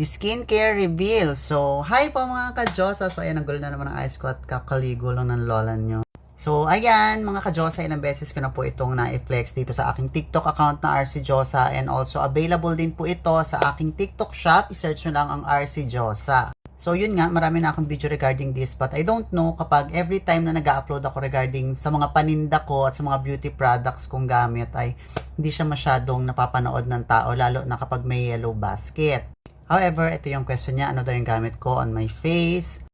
skincare reveal. So, hi po mga ka-Diyosa. So, ayan, nagulo na naman ang eyes ko at kakaligo lang ng lola nyo. So, ayan, mga ka-Diyosa, ilang beses ko na po itong na-flex dito sa aking TikTok account na RC Diyosa, and also available din po ito sa aking TikTok shop. I-search nyo lang ang RC Diyosa. So, yun nga, marami na akong video regarding this, but I don't know kapag every time na nag-upload ako regarding sa mga paninda ko at sa mga beauty products kong gamit ay hindi siya masyadong napapanood ng tao, lalo na kapag may yellow basket. However, ito yung question niya, ano daw yung gamit ko on my face.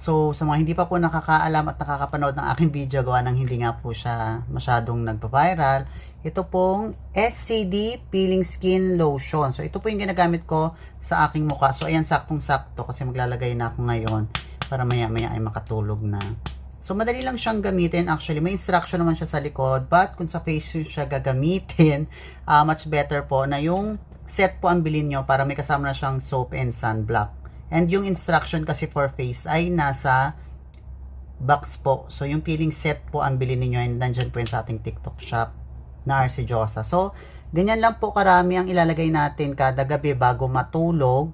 So, sa mga hindi pa po nakakaalam at nakakapanood ng aking video, gawa ng hindi nga po siya masyadong nagpa-viral, ito pong SCD Peeling Skin Lotion. So, ito po yung ginagamit ko sa aking mukha. So, ayan, saktong-sakto kasi maglalagay na ako ngayon para maya-maya ay makatulog na. So, madali lang siyang gamitin. Actually, may instruction naman siya sa likod, but kung sa face siya gagamitin, much better po na yung set po ang bilhin nyo para may kasama na siyang soap and sunblock. And yung instruction kasi for face ay nasa box po. So, yung peeling set po ang bilhin niyo, and nandyan po yun sa ating TikTok shop na RC Diyosa. So, ganyan lang po karami ang ilalagay natin kada gabi bago matulog.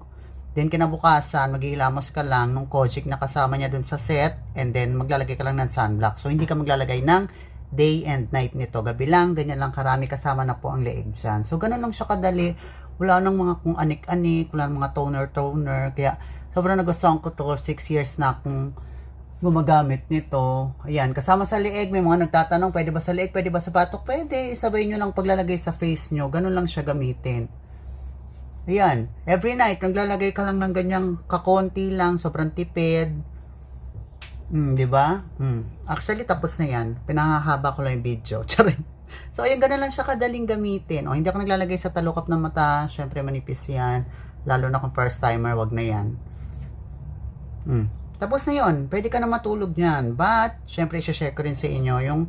Then, kinabukasan, maghihilamos ka lang nung Kojic na kasama niya dun sa set, and then maglalagay ka lang ng sunblock. So, hindi ka maglalagay ng day and night nito. Gabi lang, ganyan lang karami, kasama na po ang leeg dyan. So, ganun lang siya kadali. Wala nang mga kung anik-anik, wala nang mga toner. Kaya, sobrang nagustuhan ko to. 6 years na akong gumagamit nito. Ayan, kasama sa leeg. May mga nagtatanong, pwede ba sa leeg, pwede ba sa batok? Pwede, isabay nyo lang paglalagay sa face nyo. Ganun lang siya gamitin. Ayan, every night, naglalagay ka lang ng ganyang kakonti lang, sobrang tipid. Di ba? Actually, tapos na yan. Pinahahaba ko lang yung video. Charing. So, ayun, ganun lang siya kadaling gamitin. O, hindi ako naglalagay sa talukap ng mata. Syempre, manipis yan. Lalo na kung first timer, wag na yan. Tapos na yun. Pwede ka na matulog yan. But, syempre, isa-share ko rin sa inyo yung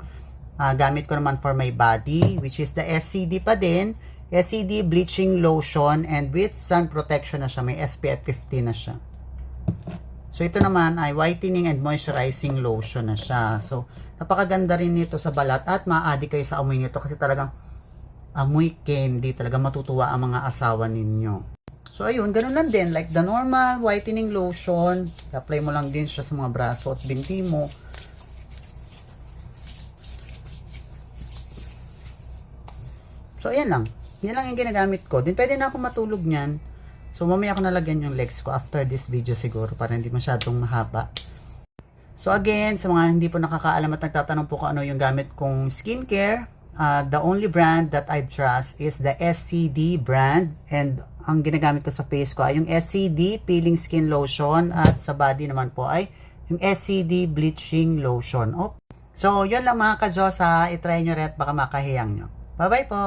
gamit ko naman for my body, which is the SCD pa din. SCD Bleaching Lotion, and with sun protection na siya. May SPF 50 na siya. So, ito naman ay whitening and moisturizing lotion na siya. So, napakaganda rin nito sa balat at ma-addict kayo sa amoy nito kasi talagang amoy candy. Talagang matutuwa ang mga asawa ninyo. So, ayun, ganun lang din. Like the normal whitening lotion, apply mo lang din siya sa mga braso at binti mo. So, ayan lang. Yan lang yung ginagamit ko. Din pwede na ako matulog niyan. So, mamaya ako nalagyan yung legs ko after this video siguro para hindi masyadong mahaba. So, again, sa mga hindi po nakakaalam at nagtatanong po kung ano yung gamit kong skincare, the only brand that I trust is the SCD brand, and ang ginagamit ko sa face ko ay yung SCD Peeling Skin Lotion, at sa body naman po ay yung SCD Bleaching Lotion. So, yun lang mga ka-Diyosa. I-try nyo rin at baka makahiyang nyo. Bye-bye po!